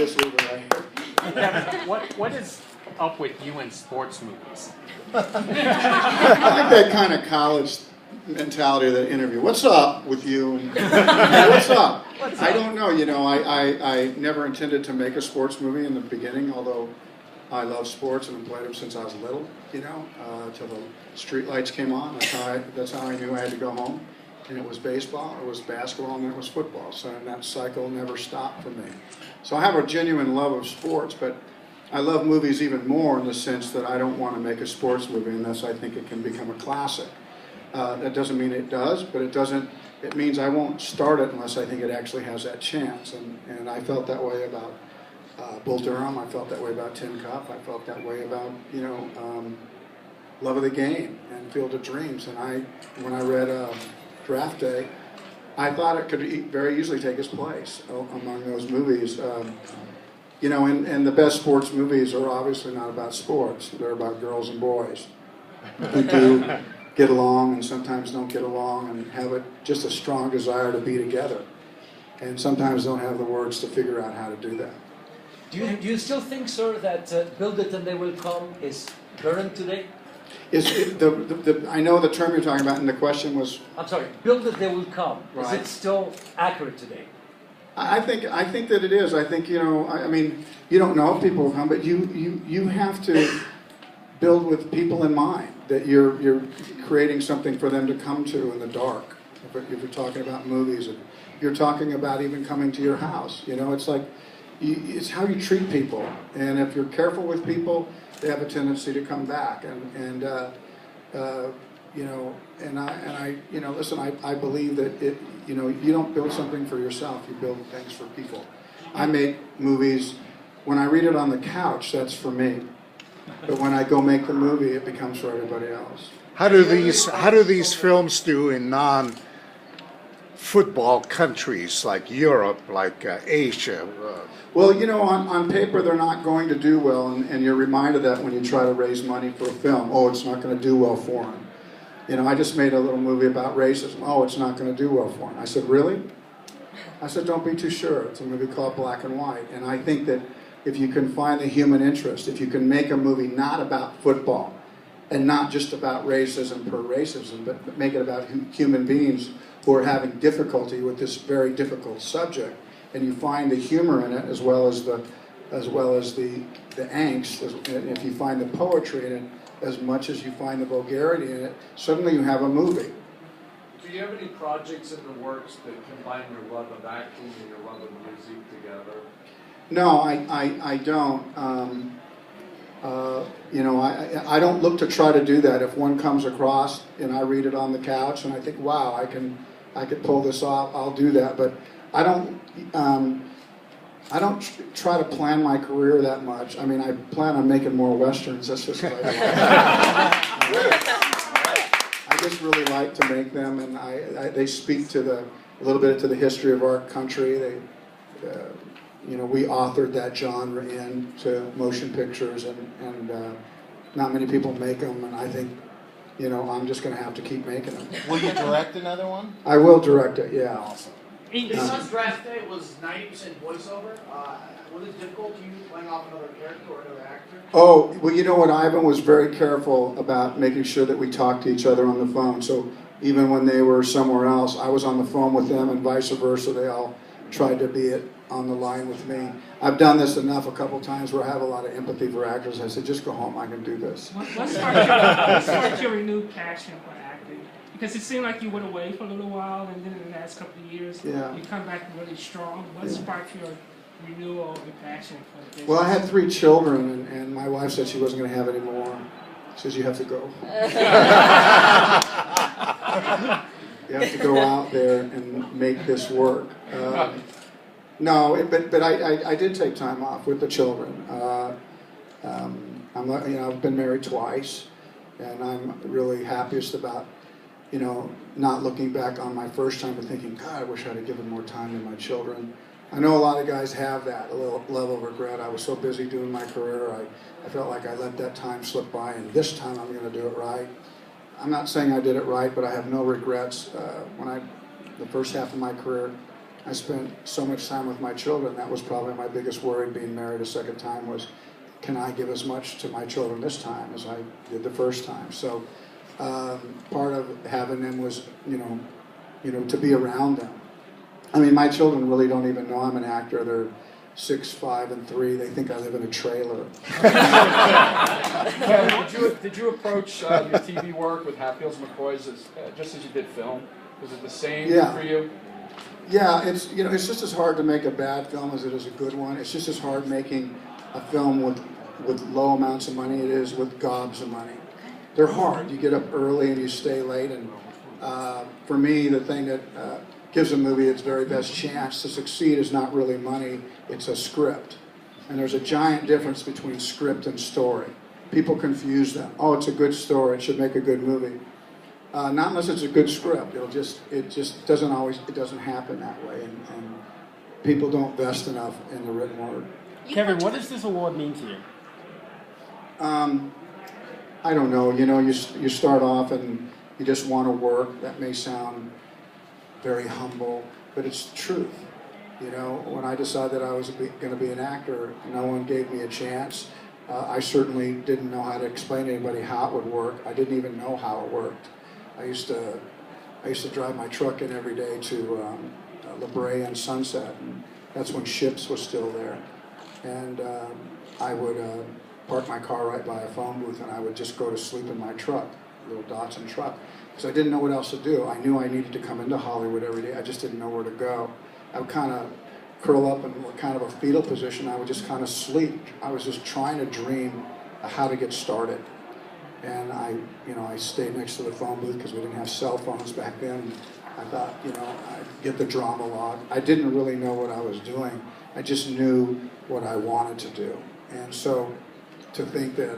just leave it right here. Kevin, what is up with you in sports movies? I think that kind of college mentality of that interview. What's up with you? And, hey, what's up? I don't know. You know, I never intended to make a sports movie in the beginning, although I love sports and I've played them since I was little, you know, till the street lights came on. That's how I knew I had to go home. And it was baseball, it was basketball, and then it was football. So that cycle never stopped for me. So I have a genuine love of sports, but I love movies even more in the sense that I don't want to make a sports movie unless I think it can become a classic. That doesn't mean it does, but it means I won't start it unless I think it actually has that chance. And I felt that way about Bull Durham. I felt that way about Tin Cup. I felt that way about, you know, Love of the Game and Field of Dreams. And when I read Draft Day, I thought it could very easily take its place among those movies. You know, and the best sports movies are obviously not about sports. They're about girls and boys who do get along and sometimes don't get along and have just a strong desire to be together. And sometimes don't have the words to figure out how to do that. Do you still think, sir, that Build It and They Will Come is current today? I know the term you're talking about, and the question was... I'm sorry, Build It, They Will Come. Right. Is it still accurate today? I think that it is. I think, you know, I mean, you don't know if people will come, but you have to build with people in mind, that you're creating something for them to come to in the dark. If you're talking about movies, if you're talking about even coming to your house, you know, it's like, it's how you treat people. And if you're careful with people, they have a tendency to come back. And you know, and I, you know, listen, I believe that you know, you don't build something for yourself, you build things for people. I make movies, when I read it on the couch, that's for me. But when I go make the movie, it becomes for everybody else. How do these films do in non-football countries like Europe, like Asia? Well, you know, on paper they're not going to do well, and you're reminded that when you try to raise money for a film. Oh, it's not going to do well for them. You know, I just made a little movie about racism. Oh, it's not going to do well for them. I said, really? I said, don't be too sure. It's a movie called Black and White. And I think that if you can find the human interest, if you can make a movie not about football, and not just about racism per racism, but make it about human beings who are having difficulty with this very difficult subject, and you find the humor in it as well as the angst, and if you find the poetry in it as much as you find the vulgarity in it, suddenly you have a movie. Do you have any projects in the works that combine your love of acting and your love of music together? No, I don't. You know, I don't look to try to do that. If one comes across and I read it on the couch and I think, wow, I could pull this off, I'll do that. But I don't try to plan my career that much. I mean, I plan on making more westerns. That's just what I like. I just really like to make them, and they speak to a little bit to the history of our country. You know, we authored that genre into motion pictures, and not many people make them, and I think, you know, I'm just going to have to keep making them. Will you direct another one? I will direct it, yeah. Awesome. His son's draft day was 90% voiceover. Was it difficult to you playing off another character or another actor? Oh, well, you know what? Ivan was very careful about making sure that we talked to each other on the phone. So even when they were somewhere else, I was on the phone with them, and vice versa. They all tried to be on the line with me. I've done this enough a couple times where I have a lot of empathy for actors. I said, just go home, I can do this. What sparked your renewed passion for acting? Because it seemed like you went away for a little while, and then in the last couple of years, yeah, you come back really strong. What sparked your renewal and passion for the business? Well, I had 3 children, and my wife said she wasn't going to have any more. She says, you have to go. You have to go out there and make this work. No, but I did take time off with the children. I've been married twice, and I'm really happiest about, you know, not looking back on my first time and thinking, God, I wish I'd have given more time to my children. I know a lot of guys have that, a little level of regret. I was so busy doing my career, I felt like I let that time slip by, and this time I'm going to do it right. I'm not saying I did it right, but I have no regrets. The first half of my career I spent so much time with my children. That was probably my biggest worry being married a second time was, can I give as much to my children this time as I did the first time? So part of having them was, to be around them. I mean, my children really don't even know I'm an actor. They're 6, 5, and 3. They think I live in a trailer. Kevin, did you approach your TV work with Hatfield McCoys just as you did film? Was it the same for you? Yeah, it's just as hard to make a bad film as it is a good one. It's just as hard making a film with low amounts of money it is with gobs of money. They're hard. You get up early and you stay late, and for me, the thing that gives a movie its very best chance to succeed is not really money, it's a script. And there's a giant difference between script and story. People confuse them. Oh, it's a good story, it should make a good movie. Not unless it's a good script. It just doesn't happen that way, and people don't vest enough in the written word. Kevin, what does this award mean to you? I don't know. You start off and you just want to work. That may sound very humble, but it's the truth. When I decided I was going to be an actor, no one gave me a chance. I certainly didn't know how to explain to anybody how it would work. I didn't even know how it worked. I used to drive my truck in every day to La Brea and Sunset, and that's when Ships was still there. And I would park my car right by a phone booth, and I would just go to sleep in my truck, little Datsun truck, because I didn't know what else to do. I knew I needed to come into Hollywood every day. I just didn't know where to go. I would kind of curl up in kind of a fetal position. I would just kind of sleep. I was just trying to dream how to get started. And I stayed next to the phone booth because we didn't have cell phones back then. I thought, I'd get the drama log. I didn't really know what I was doing. I just knew what I wanted to do. And so to think that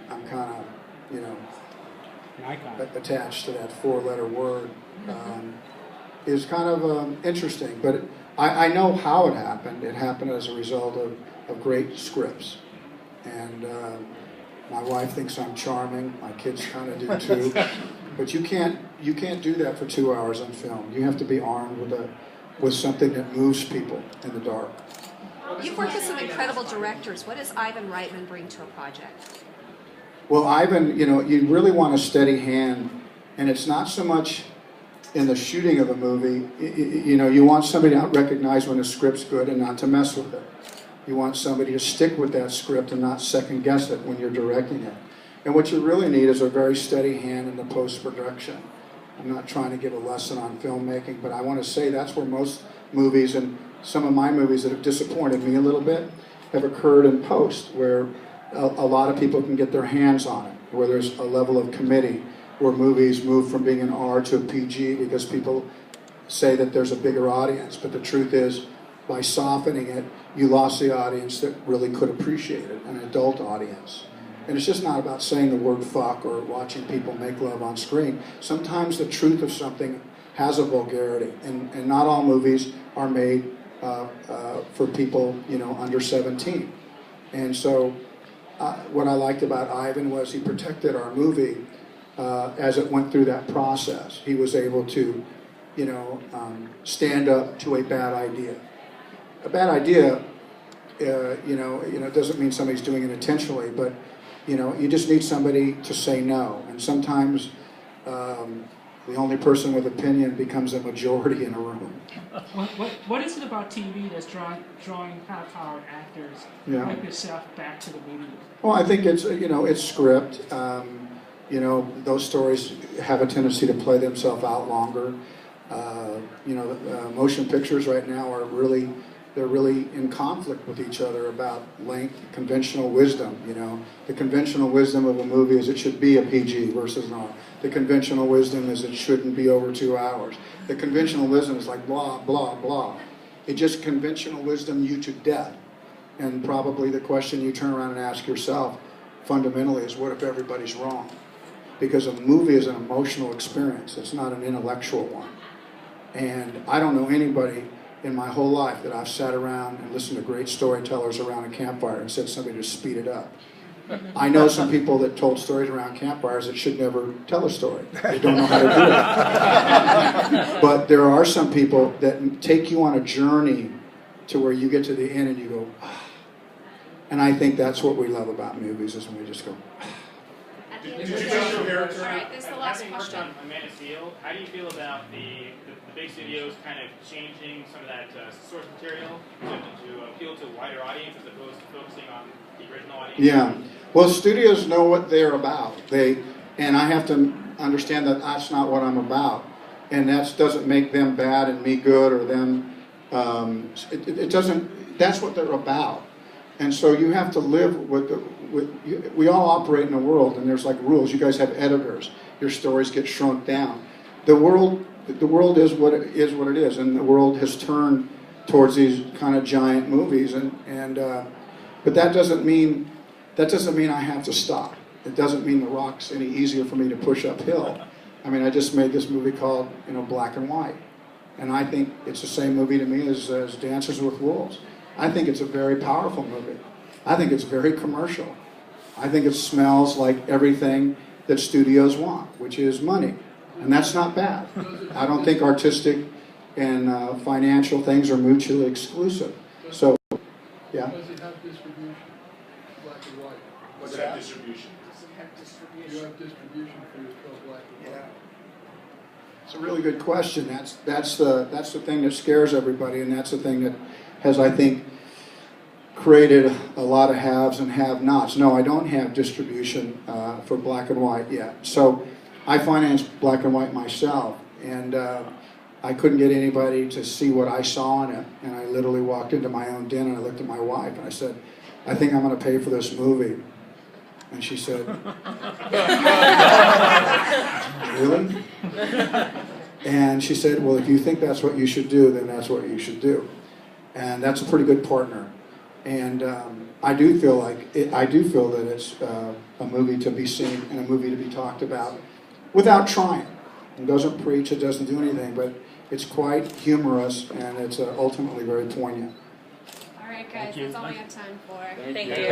I'm kind of, attached to that 4-letter word is kind of interesting. But I know how it happened. It happened as a result of great scripts. And my wife thinks I'm charming. My kids kind of do too. But you can't do that for 2 hours on film. You have to be armed with something that moves people in the dark. You've worked with some incredible directors. What does Ivan Reitman bring to a project? Well, Ivan, you really want a steady hand, and it's not so much in the shooting of a movie. You want somebody to recognize when a script's good and not to mess with it. You want somebody to stick with that script and not second guess it when you're directing it. And what you really need is a very steady hand in the post-production. I'm not trying to give a lesson on filmmaking, but I want to say that's where most movies, and some of my movies that have disappointed me a little bit, have occurred in post, where a lot of people can get their hands on it, where there's a level of committee, where movies move from being an R to a PG because people say that there's a bigger audience. But the truth is, by softening it, you lost the audience that really could appreciate it, an adult audience. And it's just not about saying the word fuck or watching people make love on screen. Sometimes the truth of something has a vulgarity, and not all movies are made for people, under 17. And so what I liked about Ivan was he protected our movie as it went through that process. He was able to, stand up to a bad idea. A bad idea, doesn't mean somebody's doing it intentionally, but you just need somebody to say no. And sometimes the only person with opinion becomes a majority in a room. What is it about TV that's drawing high-powered actors like yourself back to the medium? Well, I think it's script. Those stories have a tendency to play themselves out longer. Motion pictures right now are really in conflict with each other about length, conventional wisdom. The conventional wisdom of a movie is it should be a PG versus not. The conventional wisdom is it shouldn't be over 2 hours. The conventional wisdom is like blah, blah, blah. It just conventional wisdom you to death. And probably the question you turn around and ask yourself fundamentally is, what if everybody's wrong? Because a movie is an emotional experience. It's not an intellectual one. And I don't know anybody in my whole life that I've sat around and listened to great storytellers around a campfire and said somebody to speed it up. I know some people that told stories around campfires that should never tell a story. They don't know how to do it. But there are some people that take you on a journey to where you get to the end and you go, ah. And I think that's what we love about movies, is when we just go, ah. Did you just your character? All right, this is the last Having worked question. on Man of Steel, how do you feel about the big studios kind of changing some of that source material to appeal to a wider audience as opposed to focusing on the original audience? Yeah. Well, studios know what they're about. And I have to understand that that's not what I'm about. And that doesn't make them bad and me good, or them. It doesn't. That's what they're about. And so you have to live we all operate in a world, and there's like rules. You guys have editors. Your stories get shrunk down. The world is what it is, and the world has turned towards these kind of giant movies. But that doesn't mean I have to stop. It doesn't mean the rock's any easier for me to push uphill. I mean, I just made this movie called Black and White, and I think it's the same movie to me as Dances with Wolves. I think it's a very powerful movie. I think it's very commercial. I think it smells like everything that studios want, which is money. And that's not bad. I don't think artistic and financial things are mutually exclusive. So, yeah. Does it have distribution? Black and white. What's that? Distribution. Does it have distribution? You have distribution for your film Black and White. It's a really good question. That's the thing that scares everybody, and that's the thing that has, I think, created a lot of haves and have-nots. No, I don't have distribution for Black and White yet. So I financed Black and White myself, and I couldn't get anybody to see what I saw in it. And I literally walked into my own den and I looked at my wife and I said, I think I'm going to pay for this movie. And she said, really? And she said, well, if you think that's what you should do, then that's what you should do. And that's a pretty good partner. And I do feel that it's a movie to be seen and a movie to be talked about without trying. It doesn't preach, it doesn't do anything, but it's quite humorous and it's ultimately very poignant. All right, guys, that's all we have time for. Thank you.